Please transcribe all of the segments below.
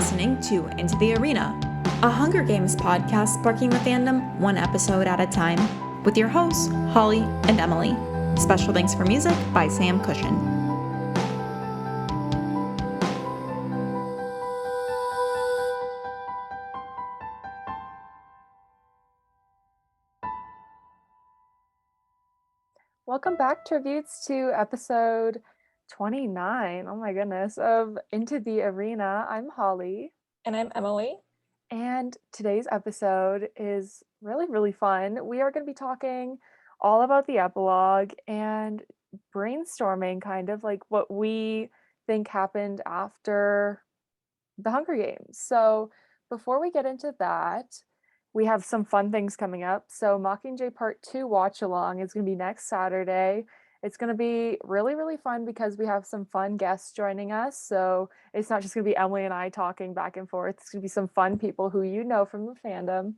listening to Into the Arena, a Hunger Games podcast sparking the fandom one episode at a time, with your hosts, Holly and Emily. Special thanks for music by Sam Cushion. Welcome back, tributes, to episode 29, oh my goodness, of Into the Arena. I'm Holly. And I'm Emily. And today's episode is really, really fun. We are going to be talking all about the epilogue and brainstorming kind of like what we think happened after the Hunger Games. So before we get into that, we have some fun things coming up. So Mockingjay Part 2 watch along is going to be next Saturday. It's going to be really, really fun because we have some fun guests joining us. So it's not just going to be Emily and I talking back and forth. It's going to be some fun people who you know from the fandom.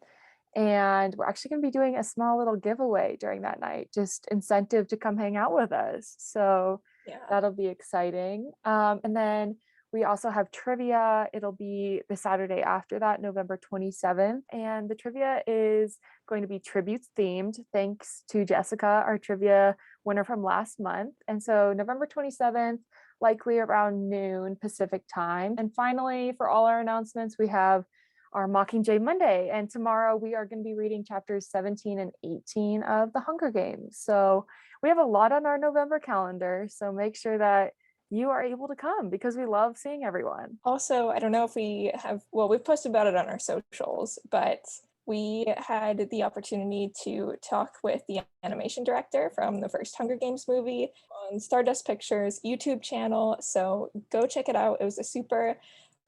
And we're actually going to be doing a small little giveaway during that night, just incentive to come hang out with us. So that'll be exciting. And then we also have trivia. It'll be the Saturday after that, November 27th. And the trivia is going to be tributes themed, thanks to Jessica, our trivia winner from last month. And so November 27th, likely around noon Pacific time. And finally, for all our announcements, we have our Mockingjay Monday. And tomorrow we are going to be reading chapters 17 and 18 of the Hunger Games. So we have a lot on our November calendar. So make sure that you are able to come because we love seeing everyone. Also, I don't know if we have, we've posted about it on our socials, but we had the opportunity to talk with the animation director from the first Hunger Games movie on Stardust Pictures YouTube channel. So go check it out. It was a super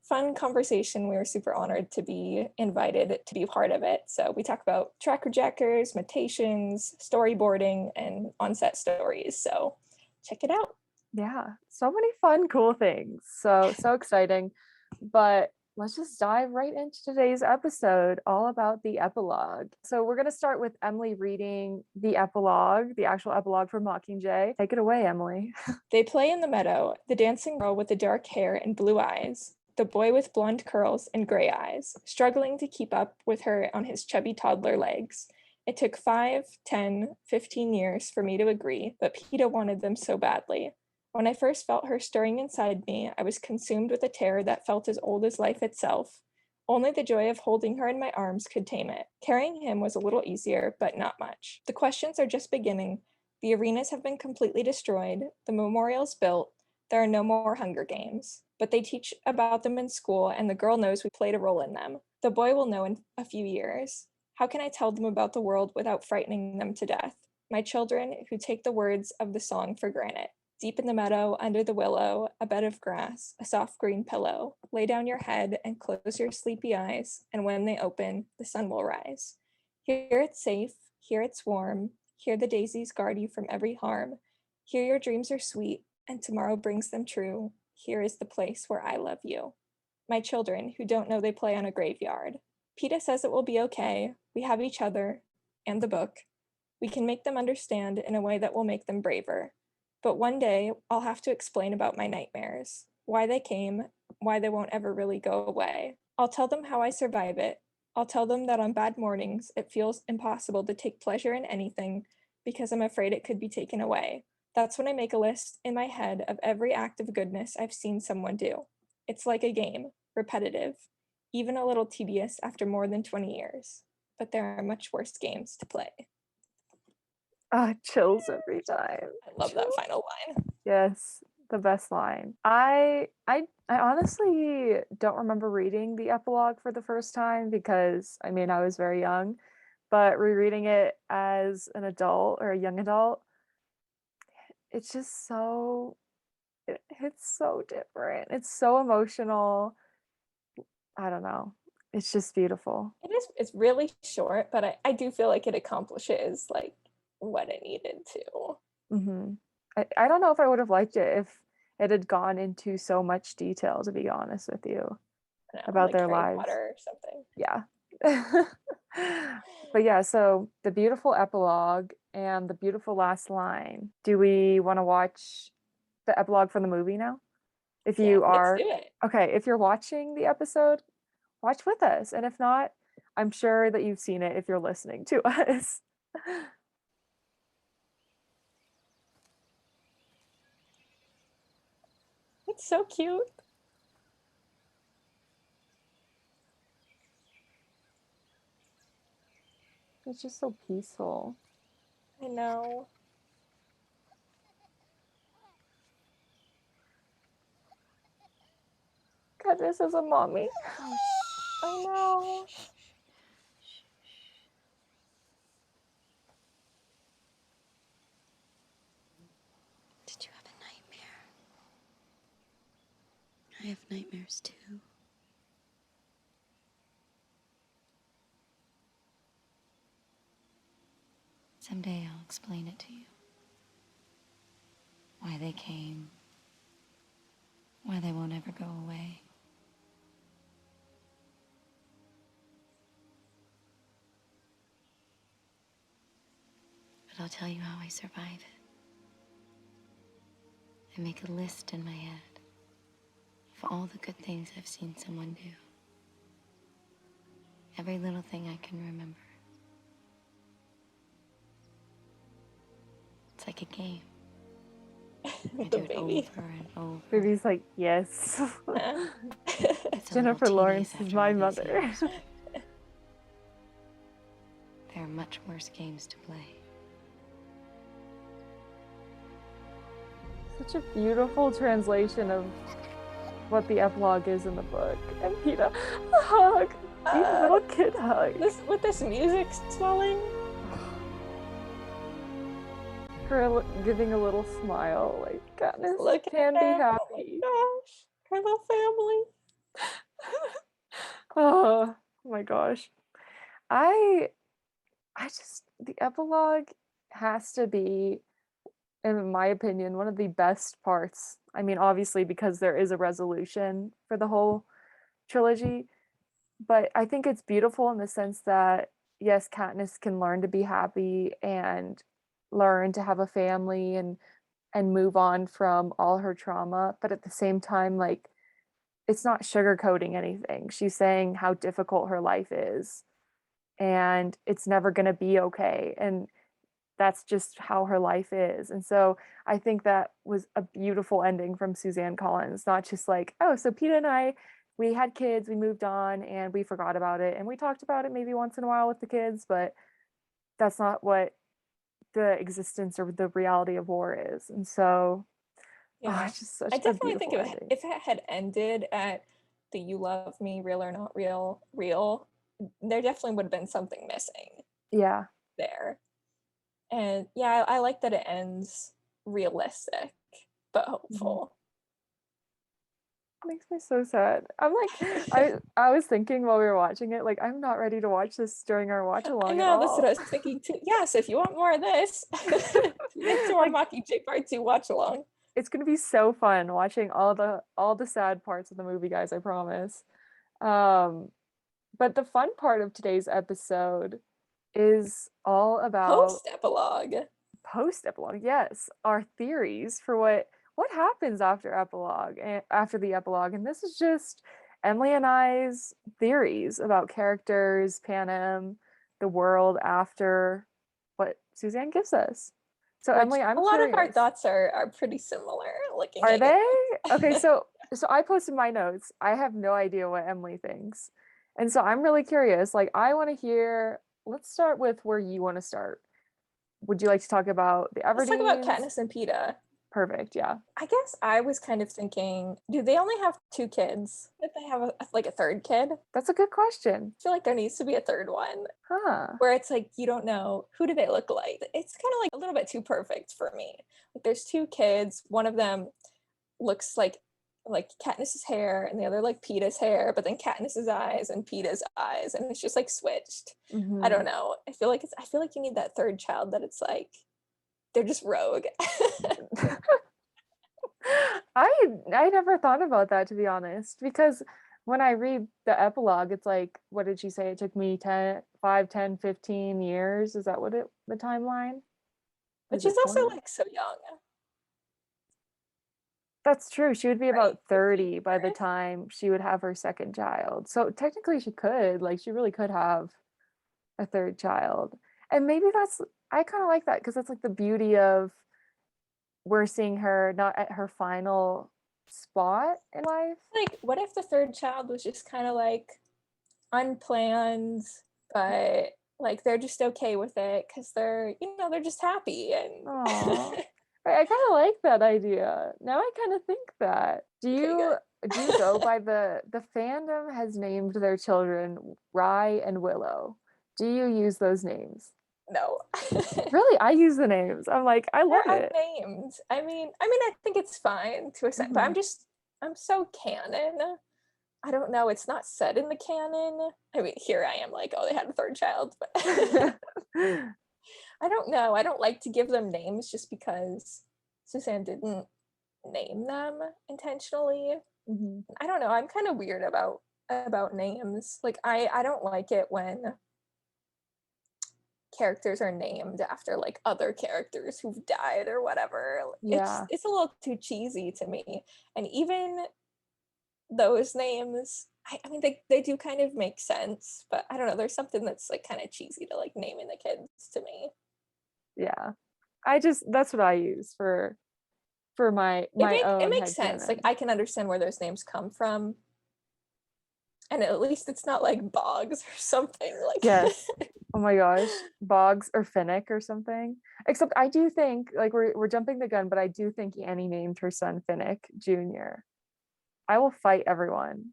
fun conversation. We were super honored to be invited to be part of it. So we talk about tracker jackers, mutations, storyboarding, and on-set stories. So check it out. Yeah, so many fun, cool things. So exciting. But let's just dive right into today's episode, all about the epilogue. So we're going to start with Emily reading the epilogue, the actual epilogue for Mockingjay. Take it away, Emily. They play in the meadow, the dancing girl with the dark hair and blue eyes, the boy with blonde curls and gray eyes, struggling to keep up with her on his chubby toddler legs. It took 5, 10, 15 years for me to agree, but Peeta wanted them so badly. When I first felt her stirring inside me, I was consumed with a terror that felt as old as life itself. Only the joy of holding her in my arms could tame it. Carrying him was a little easier, but not much. The questions are just beginning. The arenas have been completely destroyed, the memorials built, there are no more Hunger Games. But they teach about them in school, and the girl knows we played a role in them. The boy will know in a few years. How can I tell them about the world without frightening them to death? My children who take the words of the song for granted. Deep in the meadow, under the willow, a bed of grass, a soft green pillow. Lay down your head and close your sleepy eyes, and when they open, the sun will rise. Here it's safe, here it's warm, here the daisies guard you from every harm. Here your dreams are sweet, and tomorrow brings them true. Here is the place where I love you. My children who don't know they play on a graveyard. Peeta says it will be okay. We have each other, and the book. We can make them understand in a way that will make them braver. But one day, I'll have to explain about my nightmares, why they came, why they won't ever really go away. I'll tell them how I survive it. I'll tell them that on bad mornings, it feels impossible to take pleasure in anything because I'm afraid it could be taken away. That's when I make a list in my head of every act of goodness I've seen someone do. It's like a game, repetitive, even a little tedious after more than 20 years. But there are much worse games to play. Chills every time. I love that final line. Yes, the best line. I honestly don't remember reading the epilogue for the first time because I was very young, but rereading it as an adult or a young adult, it's just so it's so different. It's so emotional. I don't know. It's just beautiful. It's really short, but I do feel like it accomplishes like what it needed to. Mm-hmm. I don't know if I would have liked it if it had gone into so much detail, to be honest with you, about like their Harry lives. Potter or something. Yeah. But yeah, so the beautiful epilogue and the beautiful last line. Do we want to watch the epilogue from the movie now? If Yeah, you let's are do it. okay, if you're watching the episode, watch with us. And if not, I'm sure that you've seen it if you're listening to us. It's so cute. It's just so peaceful. I know. Katniss is a mommy. I know. Did you have a nightmare? I have nightmares too. Someday I'll explain it to you. Why they came. Why they won't ever go away. But I'll tell you how I survive it. I make a list in my head of all the good things I've seen someone do. Every little thing I can remember. It's like a game. I With do the it baby. over and over. Baby's like, yes. It's a Jennifer little Lawrence tedious is after my all these mother. years. There are much worse games to play. Such a beautiful translation of what the epilogue is in the book. And Peeta, the hug. The little kid hug. With this music swelling. Her giving a little smile, like Katniss Look can at be that. happy. Oh my gosh. Her little family. Oh my gosh. I just, the epilogue has to be, in my opinion, one of the best parts. I mean, obviously, because there is a resolution for the whole trilogy, but I think it's beautiful in the sense that, yes, Katniss can learn to be happy and learn to have a family and move on from all her trauma, but at the same time, like, it's not sugarcoating anything. She's saying how difficult her life is and it's never going to be okay. And that's just how her life is. And so I think that was a beautiful ending from Suzanne Collins, not just like, oh, so Peeta and I, we had kids, we moved on and we forgot about it. And we talked about it maybe once in a while with the kids, but that's not what the existence or the reality of war is. And so, Yeah. it's just such I a definitely think beautiful ending. if it had ended at the "You love me, real or not real," there definitely would have been something missing Yeah. there. And yeah, I like that it ends realistic but hopeful. Makes me so sad. I'm like, I was thinking while we were watching it, like, I'm not ready to watch this during our watch I along at know, that's all. what I was thinking too. Yeah, so if you want more of this, get to our Like, Mockingjay Part 2 watch along. it's gonna be so fun watching all the sad parts of the movie, guys, I promise. But the fun part of today's episode is all about Post-epilogue. post-epilogue. Yes, our theories for what happens after epilogue and after the epilogue. And this is just Emily and I's theories about characters, Panem, the world after what Suzanne gives us. So Which Emily, I'm a lot of our curious. thoughts are pretty similar. Looking Are at they? it. Okay, so I posted my notes. I have no idea what Emily thinks. And so I'm really curious. Like, I want to hear, let's start with where you want to start. Would you like to talk about the Let's talk about Everdeens? Katniss and Peeta. Perfect, yeah. I guess I was kind of thinking, do they only have 2 kids? Did they have like a third kid? I That's a good question. feel like there needs to be a third one Huh. where it's like you don't know who do they look like. It's kind of like a little bit too perfect for me. Like there's 2 kids, one of them looks like Katniss's hair and the other like Peeta's hair, but then Katniss's eyes and Peeta's eyes, and it's just like switched. Mhm. I don't know. I feel like you need that third child that it's like they're just rogue. I never thought about that, to be honest, because when I read the epilogue, it's like, what did she say? It took me 5, 10, 15 years. Is that what the timeline? Which Is is it also 20? like so young. That's true. She would be about Right. 30 by the time she would have her second child. So technically she could, like she really could have a third child. And maybe that's I kind of like that because that's like the beauty of we're seeing her not at her final spot in life. Like, what if the third child was just kind of like unplanned, but like they're just okay with it because they're, they're just happy and Aw. I kind of like that idea. Now I kind of think that. Okay, good. Do you go by the fandom has named their children Rye and Willow. Do you use those names? No. Really, I use the names. I'm like, I love They're it. unnamed. I think it's fine to accept, but Mhm. I'm so canon. I don't know. It's not said in the canon. I mean, here I am like, oh, they had a third child, but I don't know. I don't like to give them names just because Suzanne didn't name them intentionally. Mhm. I don't know. I'm kind of weird about names. Like I don't like it when characters are named after like other characters who've died or whatever. Yeah. It's a little too cheesy to me. And even those names, I mean they do kind of make sense, but I don't know, there's something that's like kind of cheesy to like naming the kids to me. Yeah. That's what I use for my It own makes sense. Like headcanon. I can understand where those names come from. And at least it's not like Boggs or something like Yes. Oh my gosh. Boggs or Finnick or something. Except I do think like we're jumping the gun, but I do think Annie named her son Finnick Jr. I will fight everyone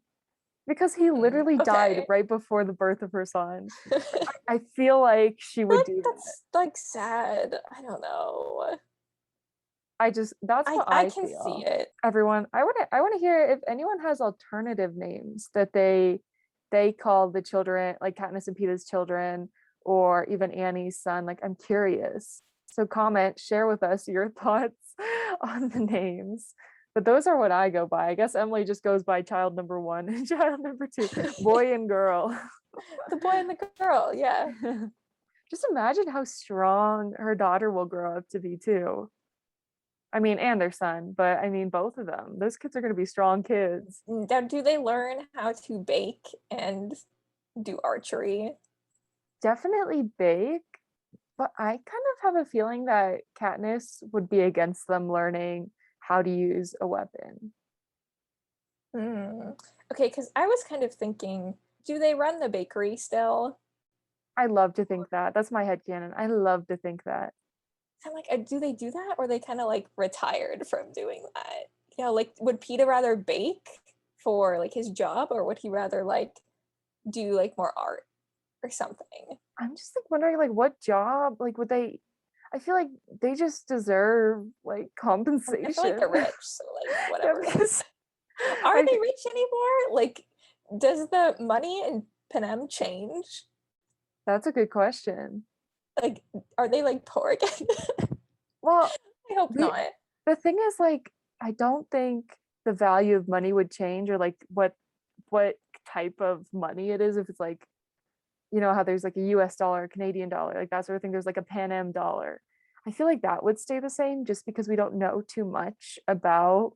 because he literally died okay. right before the birth of her son. I feel like she would do that. That's like sad. I don't know. That's what I I can see feel. it. Everyone, I want to hear if anyone has alternative names that they call the children, like Katniss and Peeta's children, or even Annie's son. Like, I'm curious. So comment, share with us your thoughts on the names. But those are what I go by. I guess Emily just goes by child number one and child number two, boy and girl. The boy and the girl, yeah. Just imagine how strong her daughter will grow up to be too. I mean, and their son, but I mean, both of them. Those kids are going to be strong kids. Now, do they learn how to bake and do archery? Definitely bake, but I kind of have a feeling that Katniss would be against them learning how to use a weapon. Hmm. Okay, because I was kind of thinking, do they run the bakery still? I love to think that. That's my headcanon. I love to think that. I'm like, do they do that, or they kind of like retired from doing that? Like, would Peeta rather bake for like his job, or would he rather like do like more art or something? I'm just like wondering, like, what job, like, would they? I feel like they just deserve like I feel like they're compensation. rich, so like Yeah, whatever. because Are I, they rich anymore? Like, does the money in Panem change? that's a good question. Like, are they like poor again? Well, I hope the not. the thing is, like, I don't think the value of money would change, or like what type of money it is. If it's like, you know how there's like a US dollar, a Canadian dollar, like that sort of thing. There's like a Panem dollar. I feel like that would stay the same just because we don't know too much about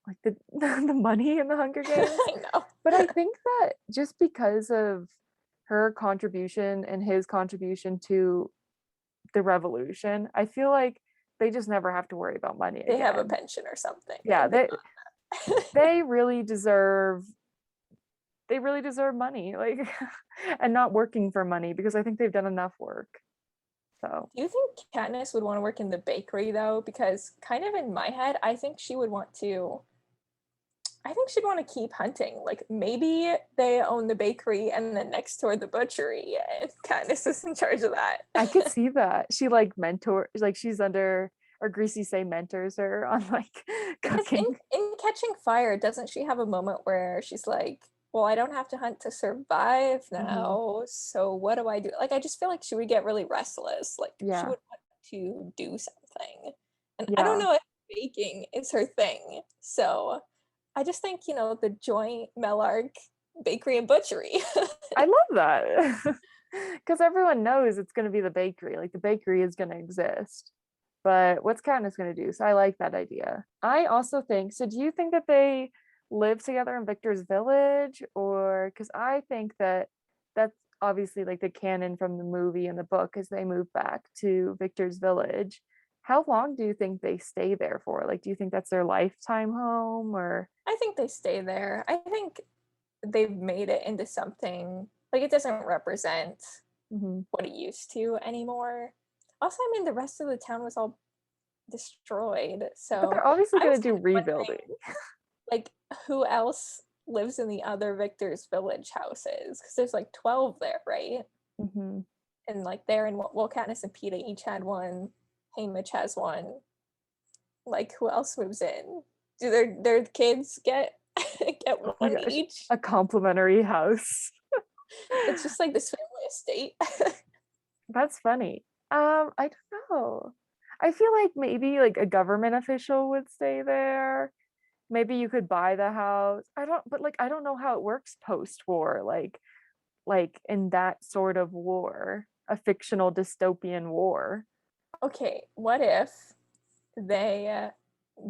like the the money in the Hunger Games. I know. But I think that just because of her contribution and his contribution to the revolution, I feel like they just never have to worry about money They have a again. pension or something. Yeah, Thank they God. they really deserve money, like, and not working for money because I think they've done enough work. So Do you think Katniss would want to work in the bakery though? Because kind of in my head, I think she would want to. I think she'd want to keep hunting. Like maybe they own the bakery and then next door the butchery, and Katniss is in charge of that. I could see that she like like she's under, or Greasy Say mentors her on like Because cooking. in Catching Fire, doesn't she have a moment where she's like, well, I don't have to hunt to survive Mhm. now, so what do I do? Like, I just feel like she would get really restless. Like, she Yeah, would want to do something. And I don't yeah, know if baking is her thing. So I just think, the joint Melark bakery and butchery. I love that because everyone knows it's going to be the bakery. Like the bakery is going to exist. But what's Katniss going to do? So I like that idea. I also think, so do you think that they live together in Victor's village? Or, because I think that that's obviously like the canon from the movie and the book as they move back to Victor's village. How long do you think they stay there for? Like, do you think that's their lifetime home or? I think they stay there. I think they've made it into something, like it doesn't represent what it used to anymore. Also, I mean, the rest of the town was all destroyed. So But they're obviously I going was to do kind of wondering, rebuilding. like, who else lives in the other Victor's village houses? Because there's like 12 there, right? And like there, and well, Katniss and Peeta each had one. Haymitch has one. Like, who else moves in? Do their kids get get Oh my one gosh, each? a complimentary house. It's just like this family estate. That's funny. I don't know. I feel like maybe like a government official would stay there. Maybe you could buy the house. But like I don't know how it works post-war, like in that sort of war, a fictional dystopian war. Okay, what if they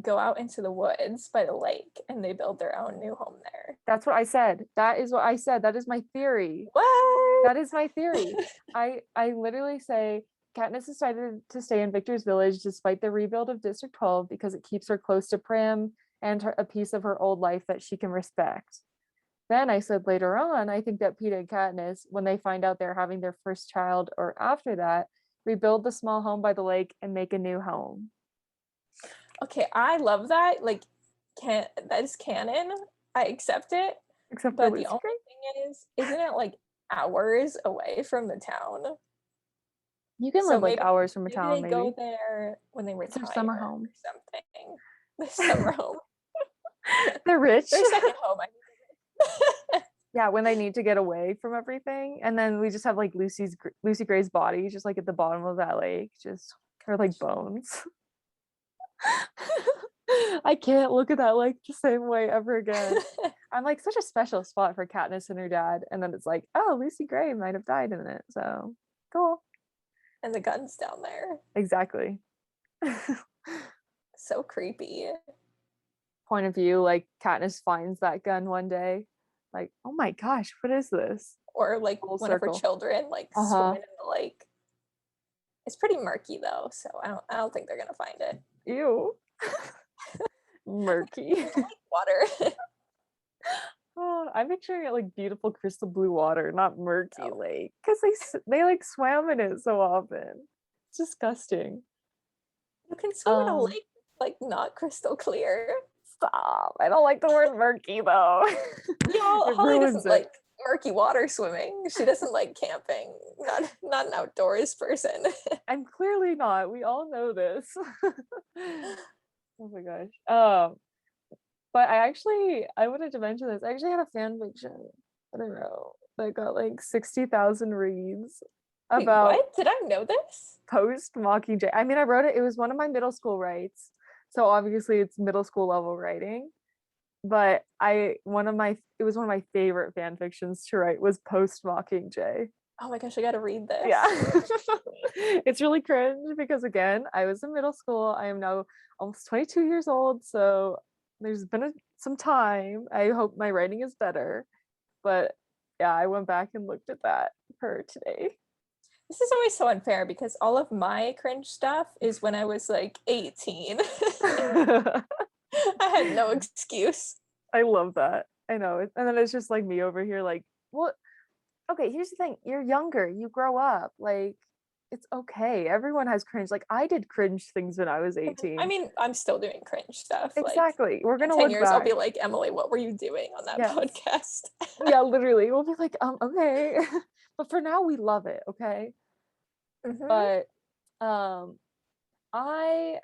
go out into the woods by the lake and they build their own new home there? That's what I said. That is what I said. That is my theory. What? That is my theory. I literally say Katniss decided to stay in Victor's village despite the rebuild of District 12 because it keeps her close to Prim and a piece of her old life that she can respect. Then I said later on, I think that Peeta and Katniss, when they find out they're having their first child or after that, rebuild the small home by the lake and make a new home. Okay, I love that. Like, that is canon. I accept it. Except But for the Lucy only Gray. thing is, isn't it like hours away from the town? You can So live like maybe hours from a town, they maybe. go there when they It's retire their summer home. or something. The summer home. They're rich. Their second home. I mean. Yeah, when they need to get away from everything. And then we just have like Lucy Gray's body just like at the bottom of that lake, just her like bones. I can't look at that lake the same way ever again. I'm like such a special spot for Katniss and her dad. And then it's like, oh, Lucy Gray might have died in it. So cool. And the gun's down there. Exactly. So creepy. Point of view, like Katniss finds that gun one day. Like, oh my gosh, what is this? Or like Full one of her circle. children like swimming in the lake. It's pretty murky though, so I don't think they're gonna find it. Ew. Murky. Water. Oh, I'm picturing it like beautiful crystal blue water, not murky lake, because they like swam in it so often. It's disgusting. You can swim in a lake like not crystal clear. Stop! I don't like the word murky though. Holly doesn't like murky water swimming. She doesn't like camping. Not an outdoors person. I'm clearly not. We all know this. Oh my gosh. But I wanted to mention this. I actually had a fan fiction that I wrote that got like 60,000 reads about Wait, what? Did I know this? Post Mockingjay. I mean, I wrote it. It was one of my middle school writes, so obviously it's middle school level writing. But it was one of my favorite fan fictions to write was Post Mockingjay. Oh my gosh, I gotta read this. Yeah. It's really cringe because again, I was in middle school. I am now almost 22 years old, so there's been some time. I hope my writing is better. But yeah, I went back and looked at that for today. This is always so unfair because all of my cringe stuff is when I was like 18. I had no excuse. I love that. I know. And then it's just like me over here like, well, okay, here's the thing. You're younger. You grow up. Like, it's okay. Everyone has cringe. Like, I did cringe things when I was 18. I mean, I'm still doing cringe stuff. Exactly. We're going to 10 look years, back. I'll be like, Emily, what were you doing on that podcast? Yeah, literally. We'll be like, okay. But for now, we love it, okay? Mm-hmm. But I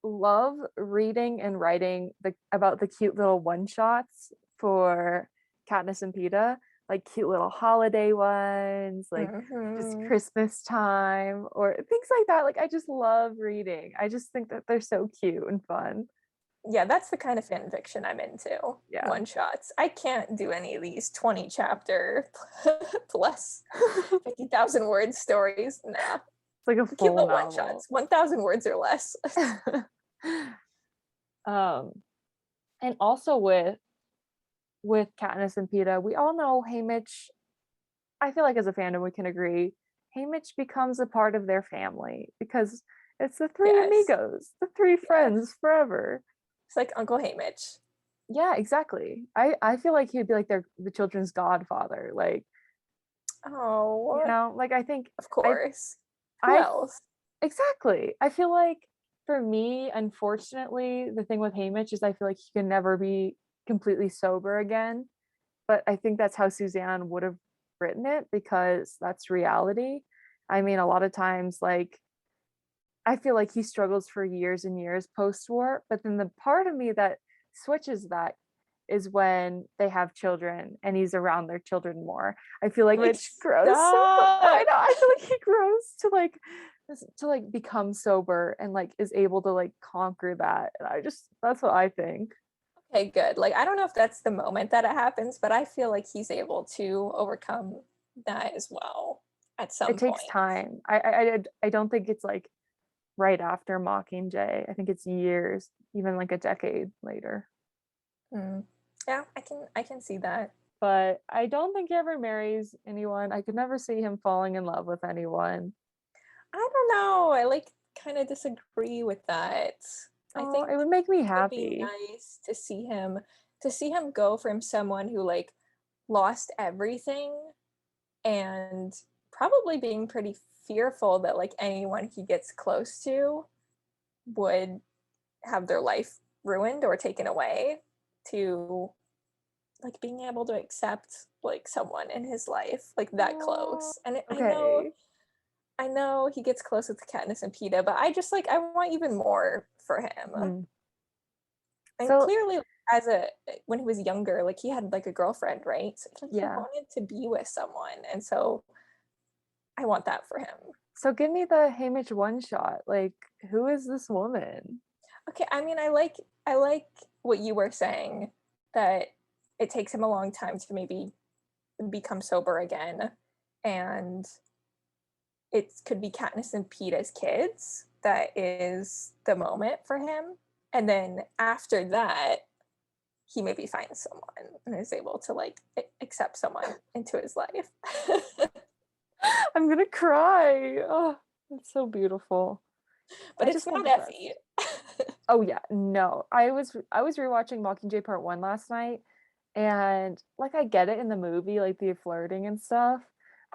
love reading and writing about the cute little one-shots for Katniss and Peeta, like cute little holiday ones, like just Christmas time or things like that. Like I just love reading. I just think that they're so cute and fun. Yeah, that's the kind of fan fiction I'm into. Yeah. One shots. I can't do any of these 20 chapter plus 50,000 word stories. Nah. like a Give full the one novel. shots, 1,000 words or less. And also with Katniss and Peeta, we all know Haymitch. I feel like as a fandom we can agree, Haymitch becomes a part of their family because it's the three Yes. amigos, the three friends forever. It's like Uncle Haymitch. Yeah, exactly. I feel like he'd be like the children's godfather. Like, Oh, like I think of course. Who I else? exactly. I feel like for me, unfortunately, the thing with Haymitch is I feel like he can never be completely sober again. But I think that's how Suzanne would have written it because that's reality. I mean, a lot of times, like, I feel like he struggles for years and years post-war, but then the part of me that switches that is when they have children and he's around their children more. I feel like Mitch grows I know, I feel like he grows to like become sober and like is able to like conquer that. And that's what I think. Okay, good. Like, I don't know if that's the moment that it happens, but I feel like he's able to overcome that as well at some It takes point. time. I don't think it's like right after Mockingjay. I think it's years, even like a decade later. Yeah, I can see that. But I don't think he ever marries anyone. I could never see him falling in love with anyone. I don't know. I like kind of disagree with that. I Oh, think it would make me it would be happy. nice to see him go from someone who like lost everything and probably being pretty fearful that like anyone he gets close to would have their life ruined or taken away, to like being able to accept like someone in his life like that Oh, close. And okay. I know he gets close with Katniss and Peeta, but I just like I want even more for him. Hmm. And So clearly when he was younger, like he had like a girlfriend, right? So like he yeah. wanted to be with someone. And so I want that for him. So give me the Haymitch one shot. Like, who is this woman? Okay, I mean I like what you were saying, that it takes him a long time to maybe become sober again. And it could be Katniss and Peeta's kids that is the moment for him. And then after that, he maybe finds someone and is able to like accept someone into his life. I'm gonna cry. Oh, it's so beautiful. But I it's just want not the best. Effie. Oh yeah, no. I was rewatching Mockingjay Part 1 last night, and like I get it in the movie, like the flirting and stuff.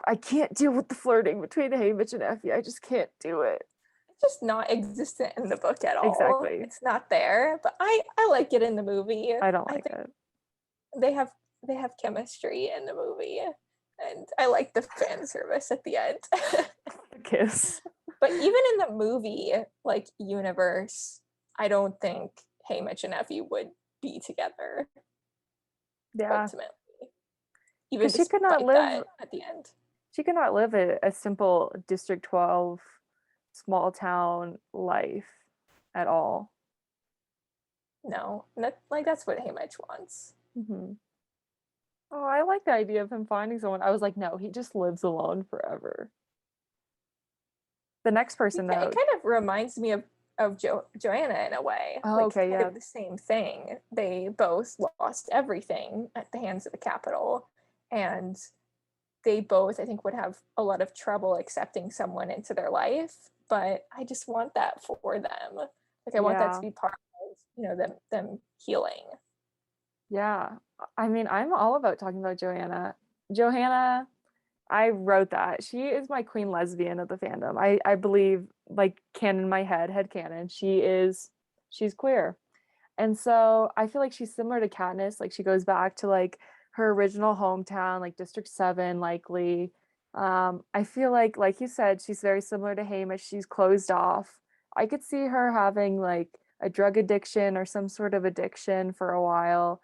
I can't deal with the flirting between Haymitch and Effie. I just can't do it. It's just not existent in the book at all. Exactly. It's not there, but I like it in the movie. I don't I like think it. they have chemistry in the movie, and I like the fan service at the end. The kiss. But even in the movie like universe, I don't think Haymitch and Effie would be together Yeah. ultimately, even Because she could not despite live that at the end. she could not live a simple District 12 small town life at all. No, that's what Haymitch wants. Hmm. Oh, I like the idea of him finding someone. I was like, no, he just lives alone forever. The next person, It though. kind of reminds me of Johanna in a way. Oh, Like okay, kind yeah. of the same thing. They both lost everything at the hands of the Capitol, and they both, I think, would have a lot of trouble accepting someone into their life. But I just want that for them. Like I want that to Yeah. be part of, them healing. Yeah. I mean, I'm all about talking about Johanna. Johanna, I wrote that. She is my queen lesbian of the fandom. I believe, like, canon my head canon. She's queer. And so I feel like she's similar to Katniss. Like she goes back to like her original hometown, like District 7, likely. I feel like you said, she's very similar to Haymitch. She's closed off. I could see her having like a drug addiction or some sort of addiction for a while.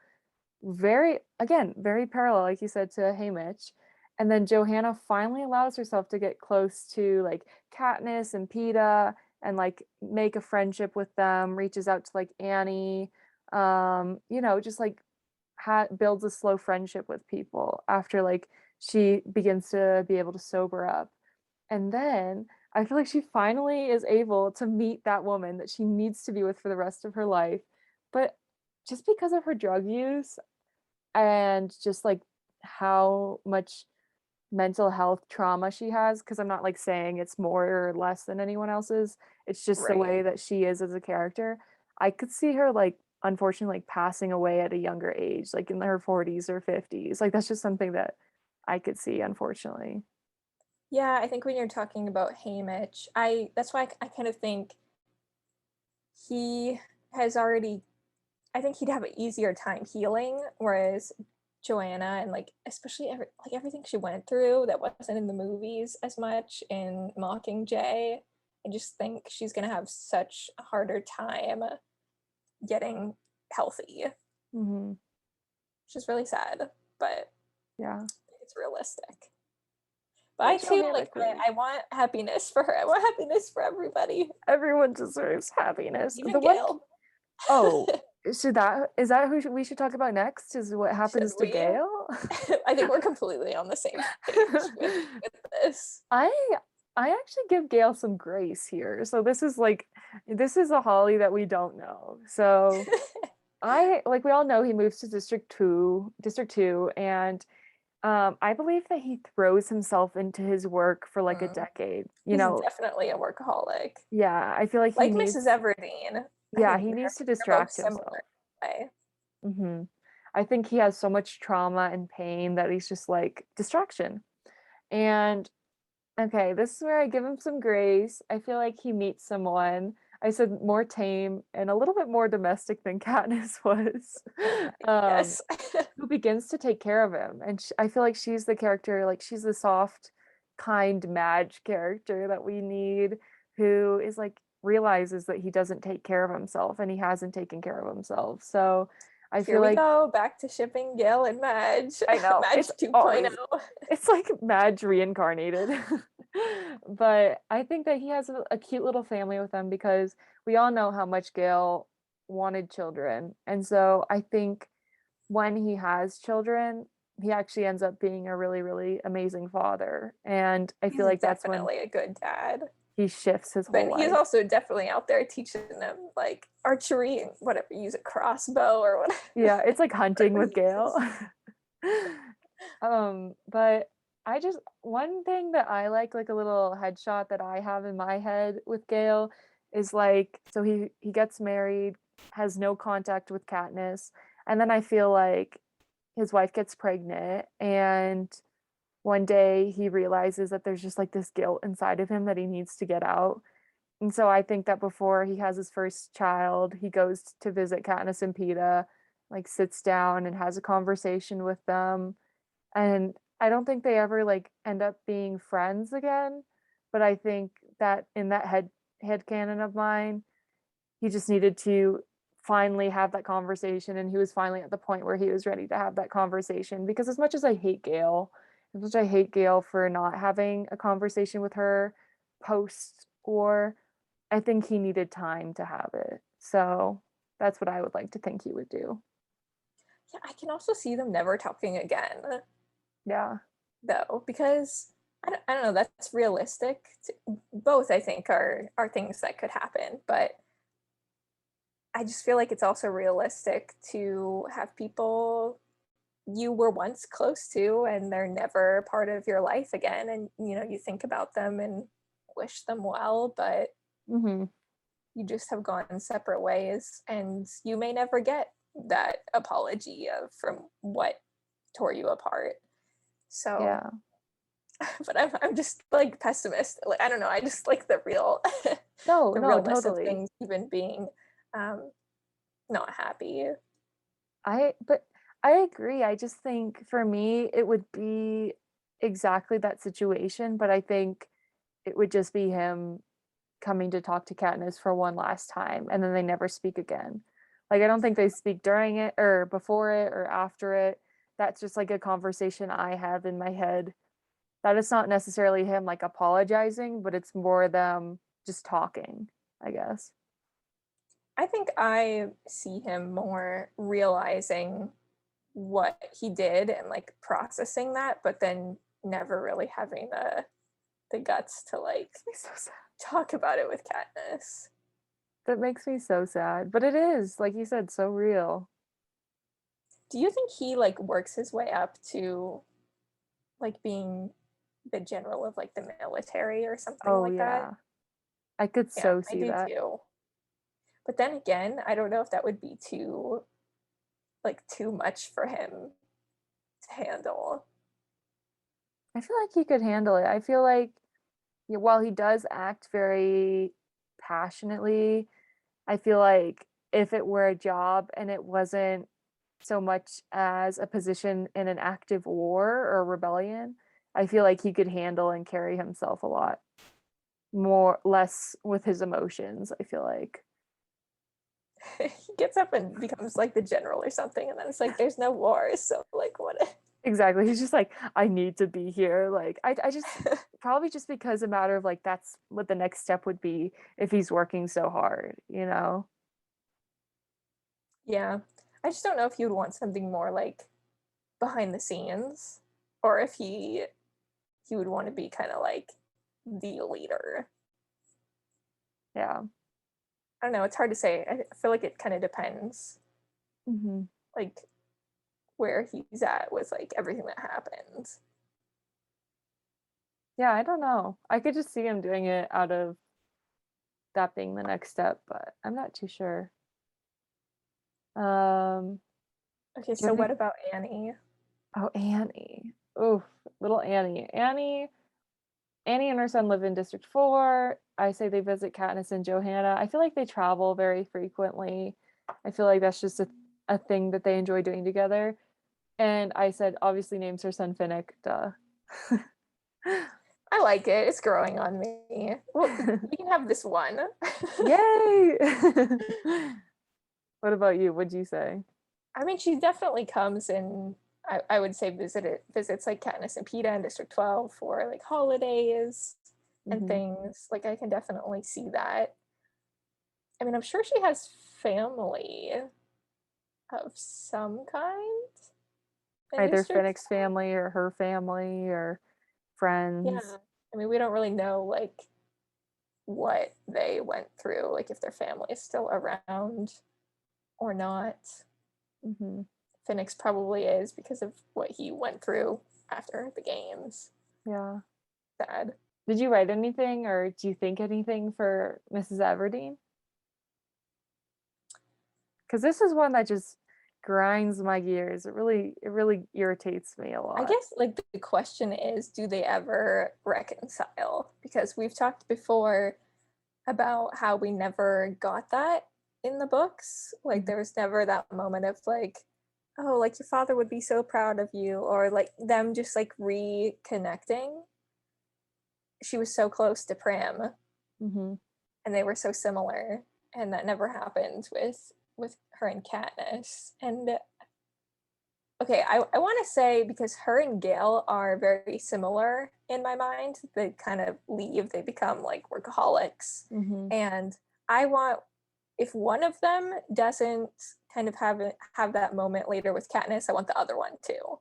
Very parallel, like you said, to Haymitch. And then Johanna finally allows herself to get close to like Katniss and Peeta and like make a friendship with them, reaches out to like Annie, just like builds a slow friendship with people after like she begins to be able to sober up. And then I feel like she finally is able to meet that woman that she needs to be with for the rest of her life. But just because of her drug use and just like how much mental health trauma she has, because I'm not like saying it's more or less than anyone else's, it's just the Right. way that she is as a character. I could see her like unfortunately like passing away at a younger age, like in her 40s or 50s. Like that's just something that I could see, unfortunately. Yeah, I think when you're talking about Haymitch, that's why I kind of think he has already I think he'd have an easier time healing, whereas Joanna and like especially everything she went through that wasn't in the movies as much in Mockingjay, I just think she's gonna have such a harder time getting healthy, Hmm. which is really sad, but Yeah. it's realistic. But I Which too okay, like that could. I want happiness for her. I want happiness for everybody, Everyone deserves happiness. even The one. Gale. Oh, should that is that who we should talk about next? Is what Should happens to we? Gale? I think we're completely on the same page with this. I I actually give Gale some grace here. So this is a Holly that we don't know. So I like we all know he moves to District 2, and I believe that he throws himself into his work for like a Mm. decade. He's definitely a workaholic. Yeah, I feel like he Like needs Mrs. Everdeen. I yeah, think he needs to they're both distract similar himself. way. Hmm. I think he has so much trauma and pain that he's just like distraction. And okay, this is where I give him some grace. I feel like he meets someone. I said more tame and a little bit more domestic than Katniss was, um, Yes. who begins to take care of him. And I feel like she's the character, like she's the soft, kind Madge character that we need, who is like realizes that he doesn't take care of himself and he hasn't taken care of himself. So I Here feel we like go, back to shipping Gale and Madge. I know Madge it's 2.0. always it's like Madge reincarnated. But I think that he has a cute little family with them because we all know how much Gale wanted children. And so I think when he has children, he actually ends up being a really, really amazing father. And I feel He's like that's when definitely a good dad. he shifts his whole But he's life. also definitely out there teaching them like archery and whatever, use a crossbow or whatever. Yeah, it's like hunting Whatever with he Gale. uses. But I just one thing that I like a little headshot that I have in my head with Gale is like so he gets married, has no contact with Katniss, and then I feel like his wife gets pregnant and one day he realizes that there's just like this guilt inside of him that he needs to get out. And so I think that before he has his first child, he goes to visit Katniss and Peeta, like sits down and has a conversation with them. And I don't think they ever like end up being friends again, but I think that in that head canon of mine, he just needed to finally have that conversation and he was finally at the point where he was ready to have that conversation because as much as I hate Gale, as much as I hate Gale for not having a conversation with her post war, I think he needed time to have it. So that's what I would like to think he would do. Yeah, I can also see them never talking again, Yeah. though, because I don't know, that's realistic. Both, I think, are things that could happen, but I just feel like it's also realistic to have people you were once close to and they're never part of your life again. And, you think about them and wish them well, but Hmm. you just have gone separate ways and you may never get that apology from what tore you apart. So, Yeah. but I'm just like pessimist. Like, I don't know. I just like the No, the no, realness of totally. things, even being um, not happy. But I agree. I just think for me it would be exactly that situation, but I think it would just be him coming to talk to Katniss for one last time and then they never speak again. Like I don't think they speak during it or before it or after it. That's just like a conversation I have in my head. That is not necessarily him like apologizing, but it's more them just talking, I guess. I think I see him more realizing what he did and like processing that, but then never really having the guts to like Makes me so sad. talk about it with Katniss. That makes me so sad. But it is, like you said, so real. Do you think he like works his way up to like being the general of like the military or something Oh like that? yeah. I could Yeah, so I see do that. too. But then again, I don't know if that would be too much for him to handle. I feel like he could handle it. I feel like while he does act very passionately, I feel like if it were a job and it wasn't so much as a position in an active war or rebellion, I feel like he could handle and carry himself a lot less with his emotions, I feel like. He gets up and becomes like the general or something, and then it's like there's no war, so like what? Exactly. He's just like, I need to be here. Like, I just probably just because a matter of like that's what the next step would be if he's working so hard, you know? Yeah, I just don't know if he would want something more like behind the scenes, or if he would want to be kind of like the leader. Yeah. I don't know. It's hard to say. I feel like it kind of depends, Hmm. like where he's at with like everything that happens. Yeah, I don't know. I could just see him doing it out of that being the next step, but I'm not too sure. Um, Okay, do you so have any? what about Annie? Oh, Annie. Oof, little Annie. Annie and her son live in District 4. I say they visit Katniss and Johanna. I feel like they travel very frequently. I feel like that's just a thing that they enjoy doing together. And I said, obviously names her son Finnick, duh. I like it. It's growing on me. Well, we can have this one. Yay! What about you? What'd you say? I mean, she definitely comes and I would say visits like Katniss and Peeta in District 12 for like holidays and Hmm. things. Like I can definitely see that. I mean, I'm sure she has family of some kind in Either District Finnick's 12. family or her family or Yeah. friends. I mean, we don't really know like what they went through, like if their family is still around or not. Hmm. Phoenix probably is because of what he went through after the games. Yeah. Sad. Did you write anything or do you think anything for Mrs. Everdeen? Because this is one that just grinds my gears. It really irritates me a I lot. guess like the question is, do they ever reconcile? Because we've talked before about how we never got that in the books. Like Mhm. there was never that moment of like, oh, like your father would be so proud of you, or like them just like reconnecting. She was so close to Prim Mhm. and they were so similar, and that never happened with her and Katniss. And okay, I want to say because her and Gale are very similar in my mind. They kind of leave, they become like workaholics. Mhm. And I want, if one of them doesn't kind of have that moment later with Katniss, I want the other one too.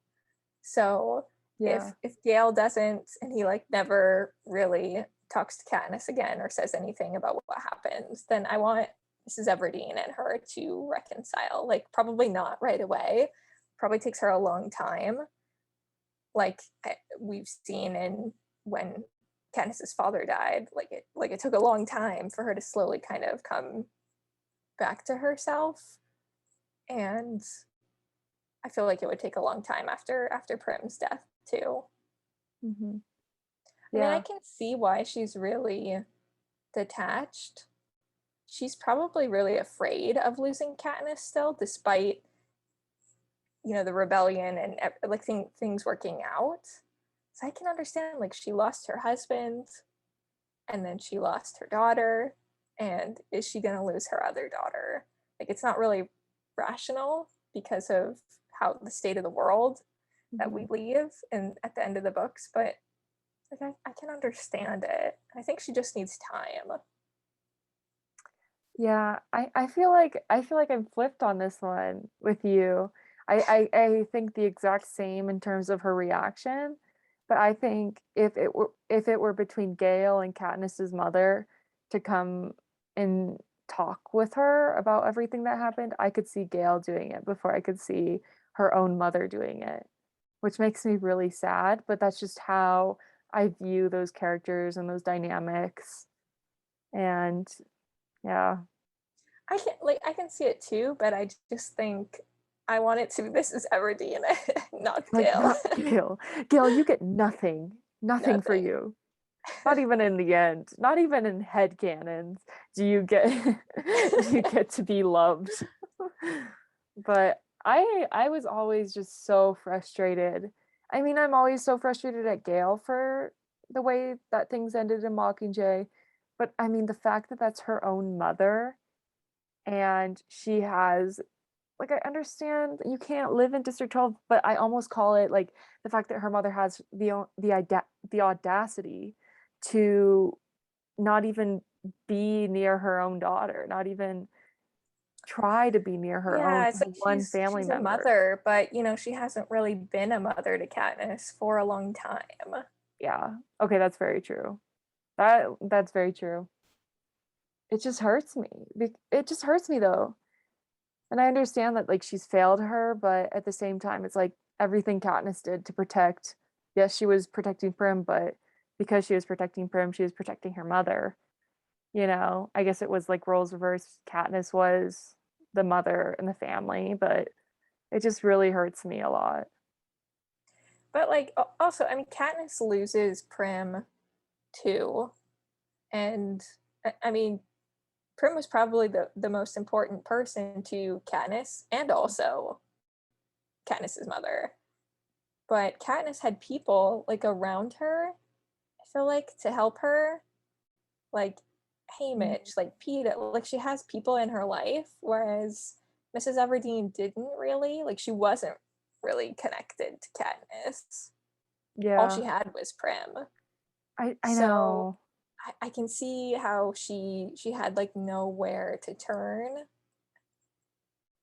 So Yeah. if Gale doesn't, and he like never really talks to Katniss again or says anything about what happens, then I want Mrs. Everdeen and her to reconcile. Like probably not right away. Probably takes her a long time. Like we've seen in when Katniss's father died, like it took a long time for her to slowly kind of come back to herself. And I feel like it would take a long time after Prim's death too. Mhm. I mean, I Yeah. can see why she's really detached. She's probably really afraid of losing Katniss still, despite the rebellion and like things working out. So I can understand like she lost her husband, and then she lost her daughter, and is she gonna lose her other daughter? Like it's not really rational because of how the state of the world that we Mhm. leave and at the end of the books, but like I can understand it. I think she just needs time. Yeah. I feel like I'm flipped on this one with you. I think the exact same in terms of her reaction. But I think if it were between Gale and Katniss's mother to come and talk with her about everything that happened, I could see Gale doing it before I could see her own mother doing it, which makes me really sad, but that's just how I view those characters and those dynamics. And yeah. I can see it too, but I just think I want it to be Mrs. Everdeen, not Like, Gale. not Gale. Gale, you get nothing. Nothing for Nothing. you. Not even in the end. Not even in headcanons do you get do you get to be loved. But I was always just so frustrated. I mean, I'm always so frustrated at Gale for the way that things ended in Mockingjay. But I mean, the fact that that's her own mother and she has like I understand that you can't live in District 12, but I almost call it like the fact that her mother has the audacity to not even be near her own daughter, not even try to be near her own Yeah, it's like one family she's a member. mother, but she hasn't really been a mother to Katniss for a long time. Yeah. Okay, that's very true. That's very true. It just hurts me. It just hurts me though. And I understand that like she's failed her, but at the same time, it's like everything Katniss did to protect. Yes, she was protecting Prim, but because she was protecting Prim, she was protecting her mother. I guess it was like roles reversed. Katniss was the mother in the family, but it just really hurts me a lot. But like also, I mean, Katniss loses Prim too, and I mean, Prim was probably the most important person to Katniss and also Katniss's mother. But Katniss had people like around her, I feel like, to help her, like Haymitch, like Peeta, like she has people in her life, whereas Mrs. Everdeen didn't really, like she wasn't really connected to Katniss. All she Yeah, had was Prim. I So know. I can see how she had like nowhere to turn.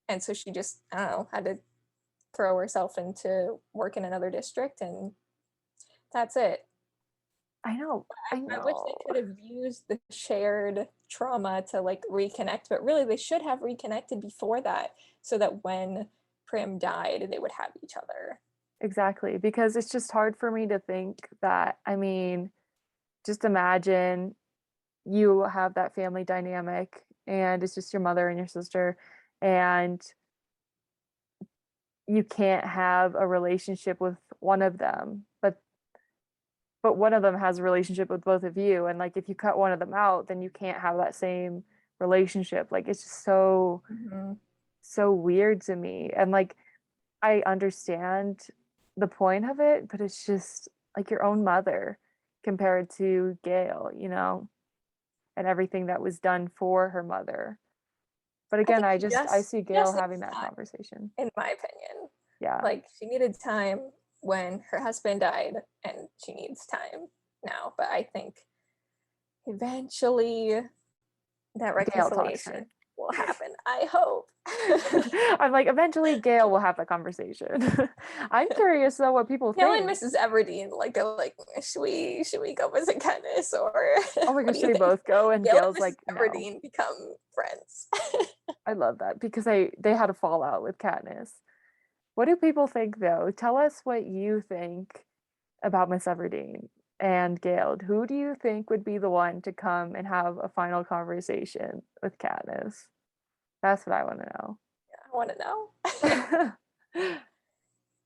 And so she just, I don't know, had to throw herself into work in another district and that's it. I know. I I wish they know. could have used the shared trauma to like reconnect, but really they should have reconnected before that so that when Prim died, they would have each other. Exactly, because it's just hard for me to think that, I mean, just imagine you have that family dynamic and it's just your mother and your sister and you can't have a relationship with one of them, but one of them has a relationship with both of you, and like if you cut one of them out, then you can't have that same relationship. Like it's just Mm-hmm. so weird to me. And like I understand the point of it, but it's just like your own mother compared to Gale, and everything that was done for her mother. But I again, think I see she Gale just having needs that time, conversation. in my opinion. Yeah. Like she needed time when her husband died, and she needs time now. But I think eventually that Gale talks to reconciliation her. will happen. I hope. I'm like, eventually Gale will have that conversation. I'm curious though what people Gale and think. Mrs. Everdeen like are like, should we go visit Katniss or Oh my what gosh, do you they think? both go and Gale and Gale's Mrs. like, no. Everdeen become friends. I love that because they had a fallout with Katniss. What do people think though? Tell us what you think about Miss Everdeen and Gale. Who do you think would be the one to come and have a final conversation with Katniss? That's what I want to I want to know.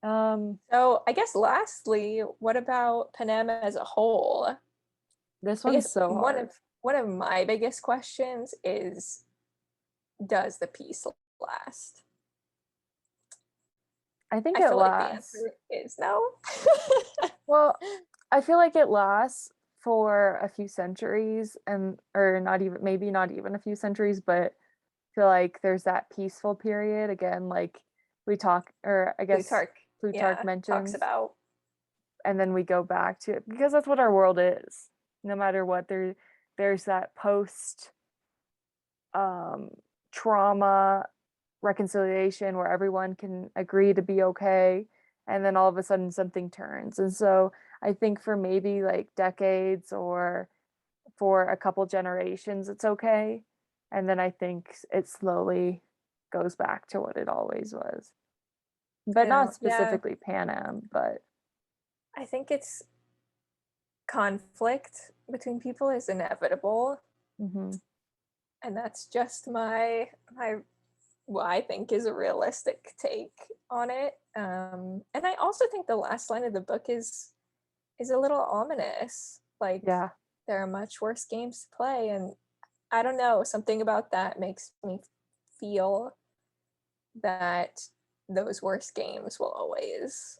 know. So I guess lastly, what about Panem as a whole? This I one's guess so hard. one of my biggest questions is, does the peace last? I think I it feel like the lasts. answer is no. Well, I feel like it lasts for a few centuries and or not even maybe not even a few centuries, but I feel like there's that peaceful period again, like we talk or I guess Plutarch, Plutarch yeah, talks mentions, about. and then we go back to it because that's what our world is. No matter what, there's that post um trauma reconciliation where everyone can agree to be okay and then all of a sudden something turns. And so I think for maybe like decades or for a couple generations, it's okay. And then I think it slowly goes back to what it always was. I But not know, yeah. specifically Panem, but I think it's conflict between people is inevitable, mhm. and that's just my what I think is a realistic take on it. And I also think the last line of the book is a little ominous. Like, Yeah. there are much worse games to play, and I don't know, something about that makes me feel that those worst games will always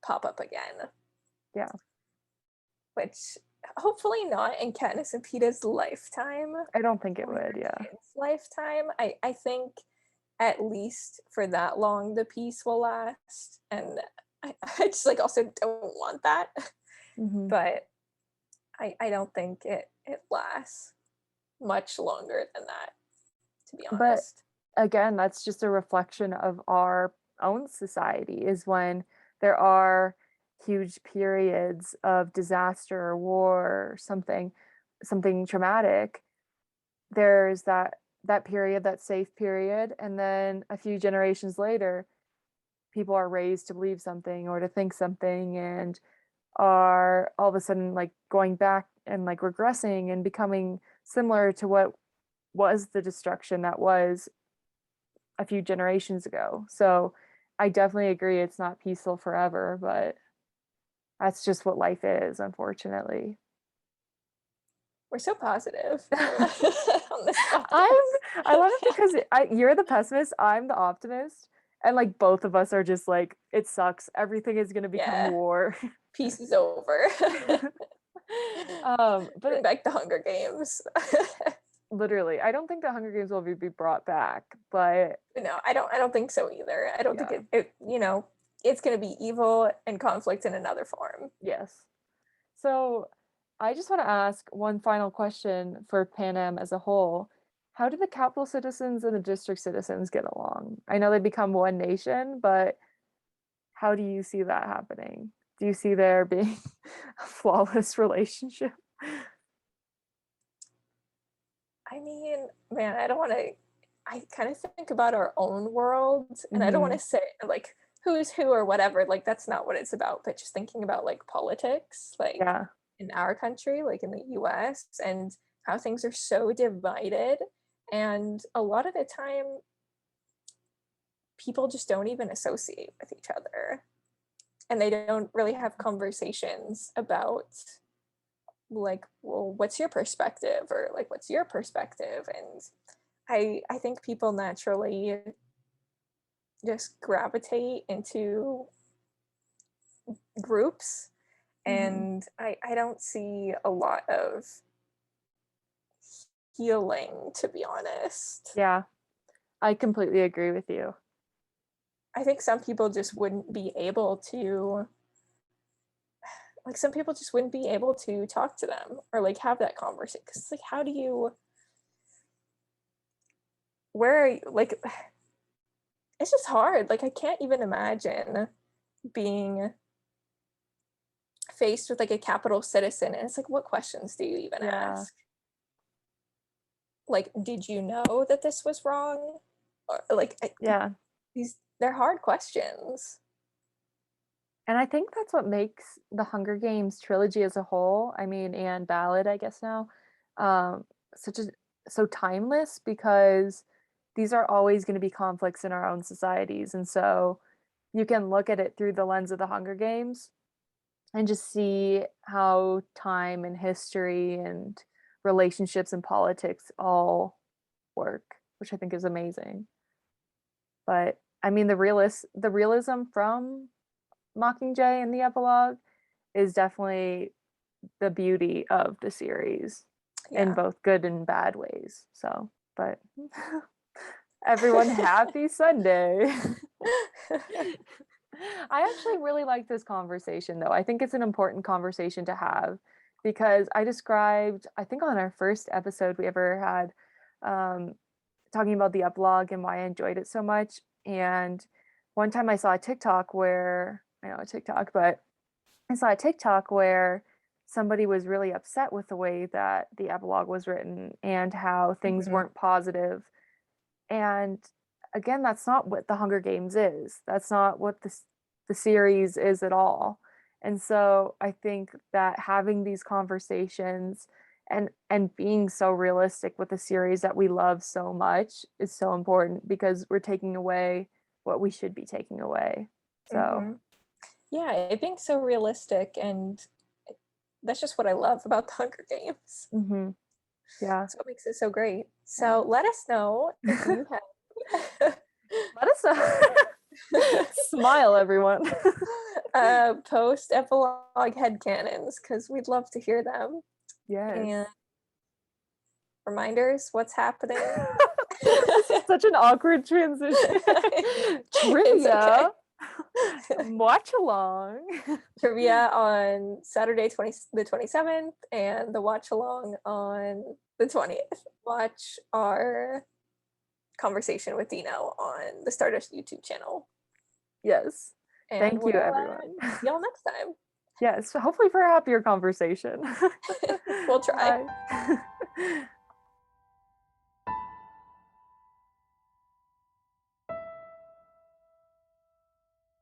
pop up again. Yeah. Which hopefully not in Katniss and Peeta's lifetime I don't think it or would, their yeah. kids' lifetime. I think at least for that long the peace will last. And I just like also don't want that. Hmm. But I don't think it lasts much longer than that, to be But honest. again, that's just a reflection of our own society, is when there are huge periods of disaster or war or something traumatic. There's that period, that safe period, and then a few generations later, people are raised to believe something or to think something, and are all of a sudden like going back and like regressing and becoming similar to what was the destruction that was a few generations ago. So I definitely agree it's not peaceful forever, but that's just what life is, unfortunately. We're so positive I'm on this I love it podcast. because you're the pessimist, I'm the optimist, and like both of us are just like it sucks. Everything is going to become Yeah, war. peace is over. Bring But back the Hunger Games. literally, I don't think the Hunger Games will be brought back, but No, I don't think so either. I don't think yeah, it it's gonna be evil and conflict in another form. yes. So I just want to ask one final question for Panem as a whole. How do the capital citizens and the district citizens get along? I know they become one nation, but how do you see that happening? Do you see there being a flawless relationship? I mean, man, I kind of think about our own world, and I don't want Hmm. to say like who's who or whatever, like that's not what it's about, but just thinking about like politics, like Yeah. in our country, like in the US, and how things are so divided. And a lot of the time, people just don't even associate with each other. And they don't really have conversations about like, well, what's your perspective, or like what's your perspective. And I think people naturally just gravitate into groups, Hmm. and I don't see a lot of healing, to be honest. Yeah, I completely agree with you. I think some people just wouldn't be able to, like, some people just wouldn't be able to talk to them or like have that conversation, because it's like, how do you, where are you, like, it's just hard. Like, I can't even imagine being faced with like a capital citizen, and it's like, what questions do you even Yeah. ask? Like, did you know that this was wrong? Or like, Yeah. they're hard questions. And I think that's what makes the Hunger Games trilogy as a whole, I mean, and Ballad, I guess now, um, such a so timeless, because these are always going to be conflicts in our own societies. And so you can look at it through the lens of the Hunger Games and just see how time and history and relationships and politics all work, which I think is amazing. But I mean, the realism from Mockingjay in the epilogue is definitely the beauty of the series in Yeah. both good and bad ways. So, but everyone, happy Sunday. I actually really like this conversation, though. I think it's an important conversation to have because I described, I think on our first episode we ever had, talking about the epilogue and why I enjoyed it so much. And one time I saw a TikTok where, I know a TikTok, but I saw a TikTok where somebody was really upset with the way that the epilogue was written and how things Mhm. weren't positive. And again, that's not what the Hunger Games is. That's not what the series is at all. And so I think that having these conversations and being so realistic with a series that we love so much is so important because we're taking away what we should be taking away. So, Mhm. Yeah, it being so realistic, and that's just what I love about the Hunger Games. mhm, yeah. That's what makes it so great. So let us know if you have Let us know. Smile, everyone. post epilogue headcanons, because we'd love to hear them. Yes. And reminders, what's happening? This is such an awkward transition. Trivia. Watch along. Trivia on Saturday the 27th and the watch along on the 20th. Watch our conversation with Dino on the Stardust YouTube channel. Yes. And Thank you, we'll everyone. see y'all next time. Yes, hopefully for a happier conversation. We'll try. Bye.